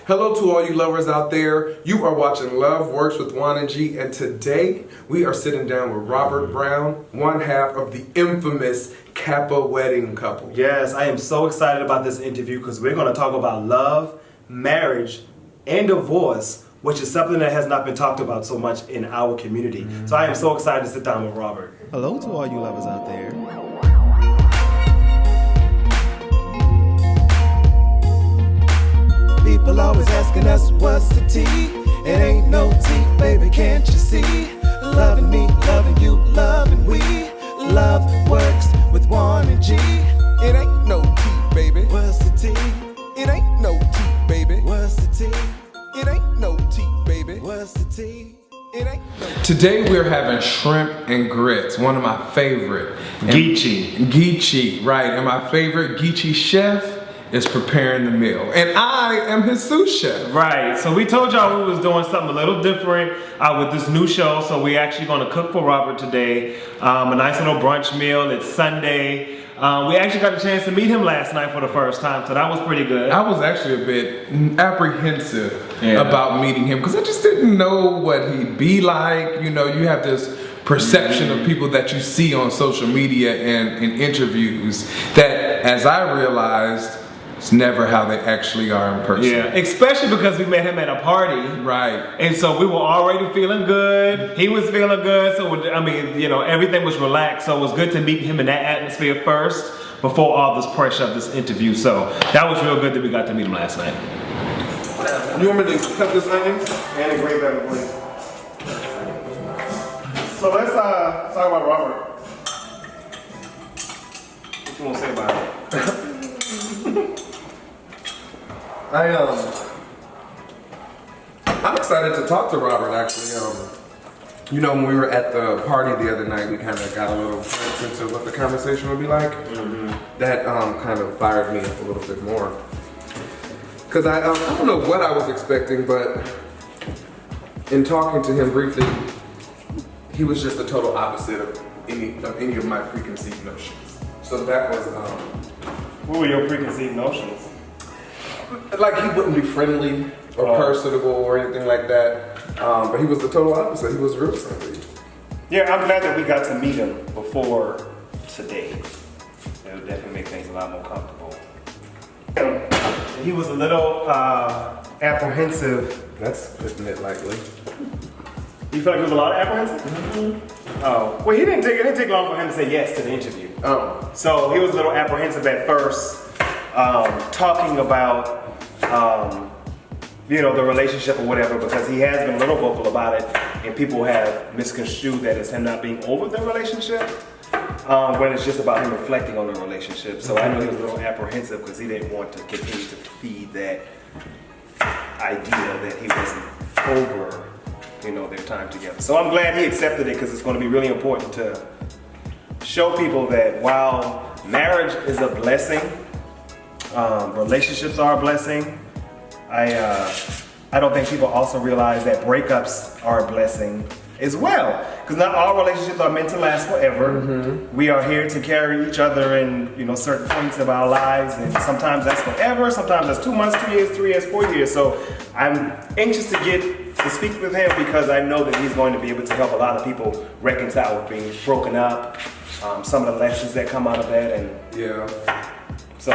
Hello to all you lovers out there. You are watching LoveWorks with Juan and G, and today we are sitting down with Robert Brown, one half of the infamous Kappa wedding couple. Yes, I am so excited about this interview because we're going to talk about love, marriage, and divorce, which is something that has not been talked about so much in our community. So I am so excited to sit down with Robert. Hello to all you lovers out there. People always asking us what's the tea. It ain't no tea, baby, can't you see? Loving me, loving you, loving we. Love works with Juan and G. It ain't no tea, baby. What's the tea? It ain't no tea, baby. What's the tea? It ain't no tea, baby. What's the tea? It ain't no tea. Today we're having shrimp and grits, one of my favorite. Geechee, right. And my favorite Geechee chef is preparing the meal. And I am his sous chef. Right, so we told y'all we was doing something a little different with this new show. So we actually gonna cook for Robert today. A nice little brunch meal. It's Sunday. We actually got a chance to meet him last night for the first time, so that was pretty good. I was actually a bit apprehensive about meeting him because I just didn't know what he'd be like. You know, you have this perception of people that you see on social media and in interviews that, as I realized, it's never how they actually are in person. Yeah, especially because we met him at a party. Right. And so we were already feeling good. He was feeling good. So, I mean, you know, everything was relaxed. So it was good to meet him in that atmosphere first before all this pressure of this interview. So that was real good that we got to meet him last night. You want me to cut this onion? And a great better please. So let's talk about Robert. What you want to say about it? I'm excited to talk to Robert, actually. You know, when we were at the party the other night, we kind of got a little glimpse into what the conversation would be like. That kind of fired me up a little bit more. Because I don't know what I was expecting, but in talking to him briefly, he was just the total opposite of any of my preconceived notions. So that was... What were your preconceived notions? Like, he wouldn't be friendly or personable or anything like that. But he was the total opposite. He was real friendly. Yeah, I'm glad that we got to meet him before today. It'll definitely make things a lot more comfortable. He was a little apprehensive. That's putting it lightly. You feel like there was a lot of apprehensive? Oh, well, it didn't take long for him to say yes to the interview. Oh. So he was a little apprehensive at first, talking about, you know, the relationship or whatever, because he has been a little vocal about it, and people have misconstrued that as him not being over the relationship, when it's just about him reflecting on the relationship. So I know he was a little apprehensive because he didn't want to continue to feed that idea that he wasn't over, you know, their time together. So I'm glad he accepted it because it's going to be really important to show people that while marriage is a blessing, relationships are a blessing. I don't think people also realize that breakups are a blessing as well, because not all relationships are meant to last forever. We are here to carry each other in, you know, certain points of our lives, and sometimes that's forever, sometimes that's 2 months, 2 years, 3 years, 4 years. So I'm anxious to get to speak with him because I know that he's going to be able to help a lot of people reconcile with being broken up, some of the lessons that come out of that, and Yeah. so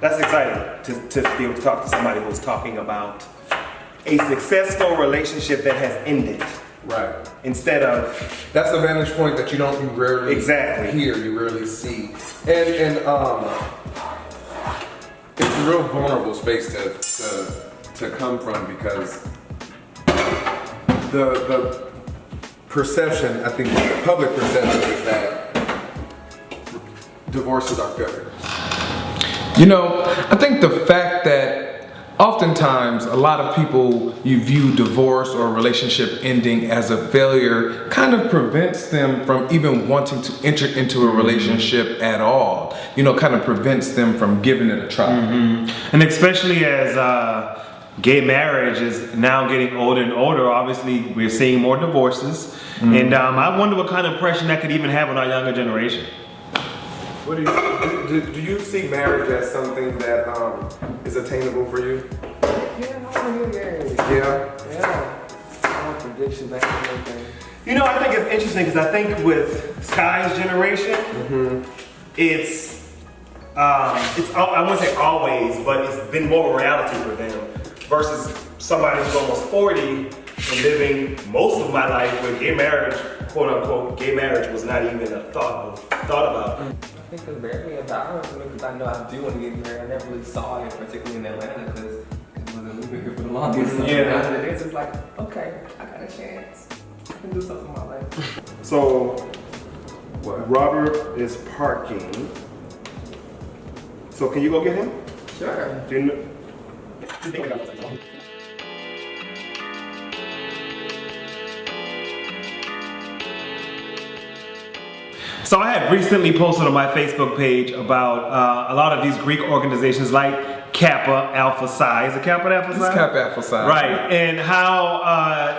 that's exciting to be able to talk to somebody who's talking about a successful relationship that has ended. Right. Instead of... That's a vantage point that you rarely hear, you rarely see. And it's a real vulnerable space to come from, because the perception, I think the public perception, is that divorces are failures. You know, I think the fact that oftentimes a lot of people, you view divorce or relationship ending as a failure, kind of prevents them from even wanting to enter into a relationship at all. You know, kind of prevents them from giving it a try. And especially as gay marriage is now getting older and older, obviously we're seeing more divorces. And I wonder what kind of impression that could even have on our younger generation. What do you see marriage as something that is attainable for you? Yeah, definitely get married. Yeah. Yeah. I want predictions, I ain't anything. You know, I think it's interesting because I think with Sky's generation, it's I wouldn't say always, but it's been more of a reality for them versus somebody who's almost 40 and living most of my life with gay marriage, quote unquote, gay marriage was not even a thought about. I think because married a vow to me because I know I do want to get married. I never really saw it, particularly in Atlanta, because it wasn't living here for the longest. So Yeah. now that it is, it's like, okay, I got a chance. I can do something with my life. So, What? Robert is parking. So can you go get him? Sure. Do you know? So I had recently posted on my Facebook page about a lot of these Greek organizations like Kappa Alpha Psi. Is it Kappa Alpha Psi? It's Kappa Alpha Psi. Right, and how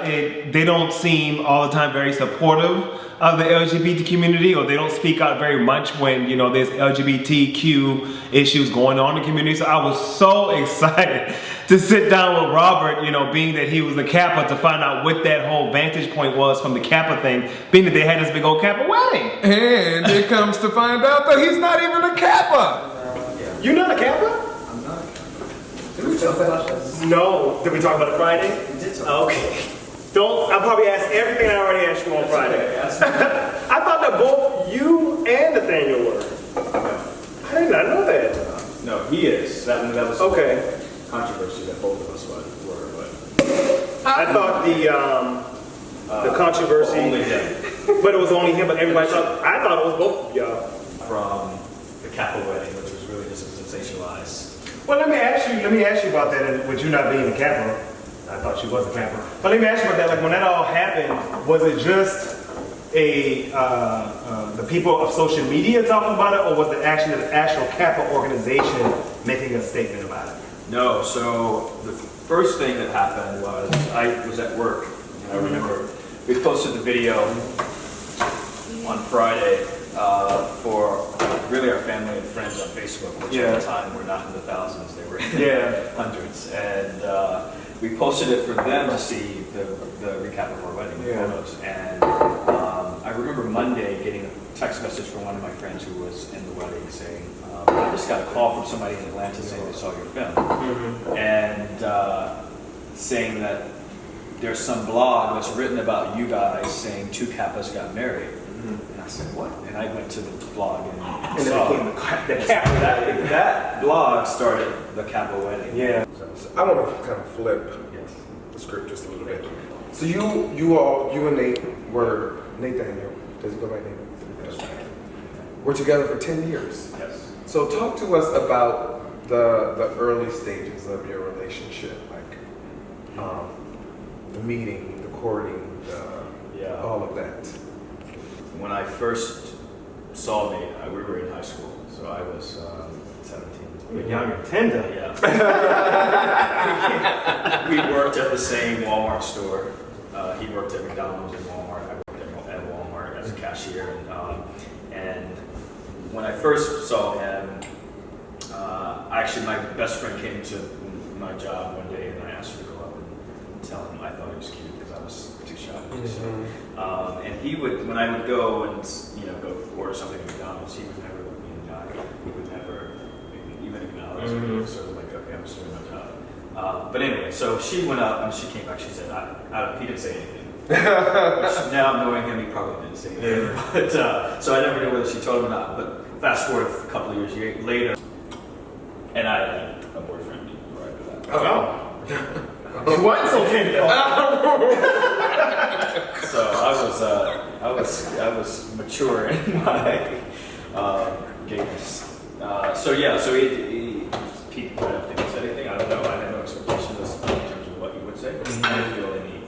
they don't seem all the time very supportive of the LGBT community, or they don't speak out very much when, you know, there's LGBTQ issues going on in the community. So I was so excited to sit down with Robert, you know, being that he was the Kappa, to find out what that whole vantage point was from the Kappa thing, being that they had this big old Kappa wedding. And it comes to find out that he's not even a Kappa. You're not a Kappa? I'm not. Did we talk about this? No. Did we talk about it Friday? We did talk. Okay. I'll probably ask everything I already asked you on Friday. I thought that both you and Nathaniel were. I did not know that. No, he is. That was Okay. controversy that both of us were, but I thought the controversy, only him. but it was only him, but everybody thought, I thought it was both of y'all. From the Kappa wedding, which was really just sensationalized. Well, let me ask you about that, with you not being a Kappa. I thought she was a Kappa. But let me ask you about that, like when that all happened, was it just the people of social media talking about it, or was it actually the actual Kappa organization making a statement about it? No, so the first thing that happened was I was at work, and I remember we posted the video on Friday for really our family and friends on Facebook, which at the time were not in the thousands, they were in the hundreds. And we posted it for them to see the recap of our wedding photos. And I remember Monday getting a text message from one of my friends who was in the wedding saying, I just got a call from somebody in Atlanta saying they saw your film. And saying that there's some blog that's written about you guys saying 2 Kappas got married. And I said, what? And I went to the blog and saw that blog started the Kappa wedding. Yeah. So I want to kind of flip the script just a little bit. So you and Nate were, Nathaniel, does he go by Nate? We're together for 10 years. Yes. So talk to us about the early stages of your relationship, like the meeting, the courting, all of that. When I first saw Nate, we were in high school, so I was 17. Young and tender. Yeah. We worked at the same Walmart store. He worked at McDonald's and Walmart. I worked at Walmart as a cashier. And when I first saw him, actually my best friend came to my job one day and I asked her to go up and tell him I thought he was cute because I was too shy. So, and he would, when I would go and go order something at McDonald's, he would never look me in the eye. He would never even acknowledge me. He was sort of like, okay, I'm just doing my job. But anyway, so she went up and she came back. She said, he didn't say anything. Now knowing him, he probably didn't say anything. But so I never knew whether she told him or not. But fast forward a couple of years later, and I had a boyfriend right after that. Oh. What? So tender. So I was mature in my gayness. So he peeked right up. Did he say anything? I don't know. I had no expectations in terms of what he would say. I didn't feel any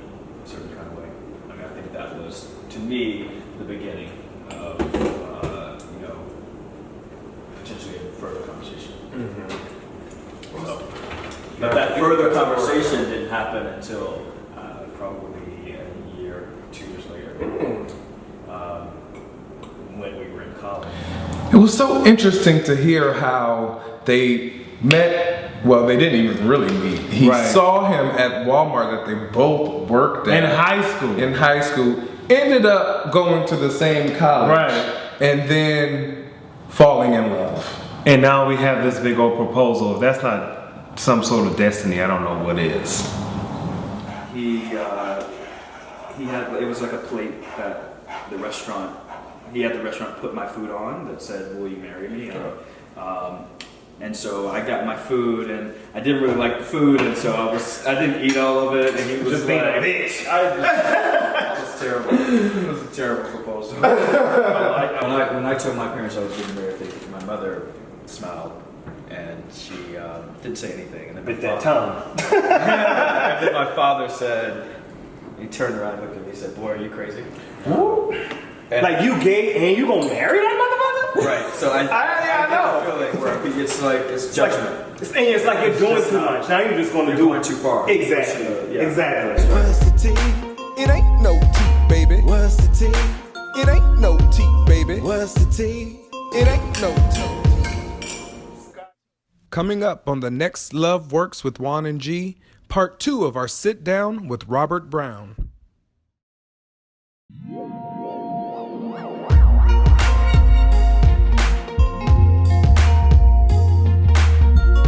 certain kind of way. I mean, I think that was, to me, the beginning of potentially a further conversation. So, but that further conversation didn't happen until probably a year, 2 years later, when we were in college. It was so interesting to hear how they met well, they didn't even really meet. He Right. saw him at Walmart that they both worked at. In high school. In high school. Ended up going to the same college. Right. And then falling in love. And now we have this big old proposal. If that's not some sort of destiny, I don't know what is. He had, it was like a plate that the restaurant, he had the restaurant put my food on that said, "Will you marry me?" And so I got my food, and I didn't really like the food, and so I didn't eat all of it, and he was Just being like, a bitch. It was terrible. It was a terrible proposal. When I told my parents I was getting married, my mother smiled, and she didn't say anything. And then Bit that tongue. and then my father said, he turned around and looked at me and said, "Boy, are you crazy?" And Like you gay and you gonna marry that motherfucker? right. So I I know. get the feeling where it's like it's judgment. It's like you're doing too much. Now you're just gonna You're do going too far. Exactly. Yeah. Exactly. What's the tea? It ain't no tea, baby. What's the tea? It ain't no tea, baby. What's the tea? It ain't no tea. Coming up on the next Love Works with Juan and G, part 2 of our sit down with Robert Brown.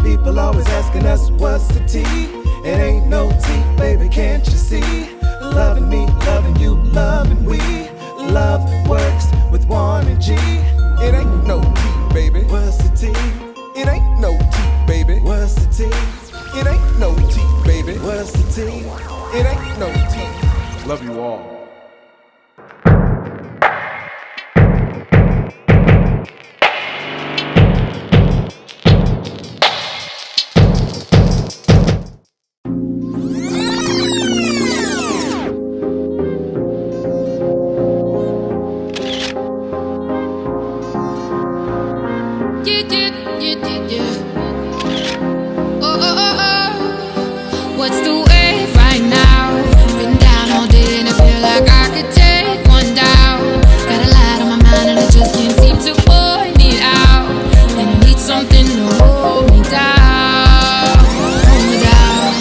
People always asking us what's the tea? It ain't no tea, baby, can't you see? Loving me, loving you, loving we. Love works with Juan and G. It ain't no tea, baby. What's the tea? It ain't no tea, baby. What's the tea? It ain't no tea, baby. What's the tea? It ain't no tea. Love you all. What's the wave right now? Been down all day and I feel like I could take one down. Got a lot on my mind and I just can't seem to point it out. And I need something to hold me down. Hold me down.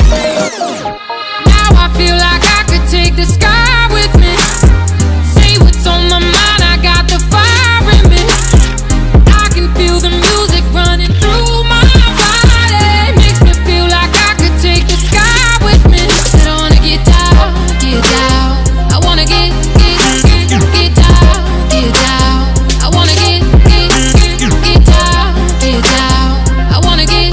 Now I feel like I could take the sky with me. Say what's on my mind, I got the fire in me. I can feel the music running through my body. Makes me feel like I could take the sky with me. Said I wanna get down, get down. I wanna get down, get down. I wanna get down, get down. I wanna get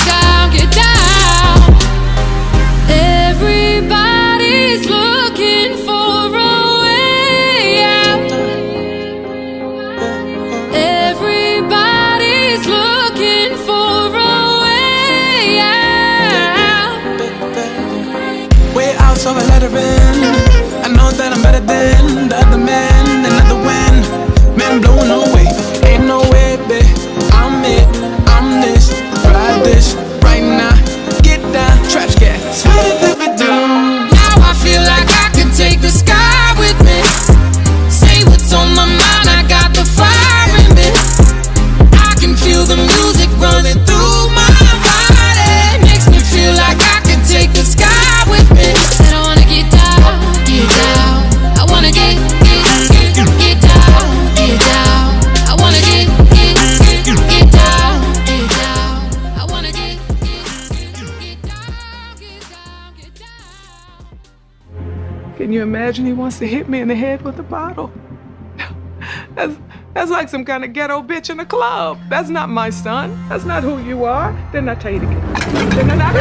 down, get down. Everybody's looking for a way out. Everybody's looking for a way out. Way out, so I let her in. I know that I'm better than the other men, another win. Men blowing away, ain't no way, babe. I'm it, I'm this, ride this right now. Get down, trap scat, spit it if it do. Now I feel like I can take the sky with me. Say what's on my mind, I got the fire in me. I can feel the music running through my body. Makes me feel like I can take the sky with me. Said I wanna get down, get down. I wanna get down, get down. I wanna get down, get down. I wanna get down, get down. Can you imagine he wants to hit me in the head with a bottle? That's like some kind of ghetto bitch in a club. That's not my son. That's not who you are. Didn't I tell you to get? Didn't I?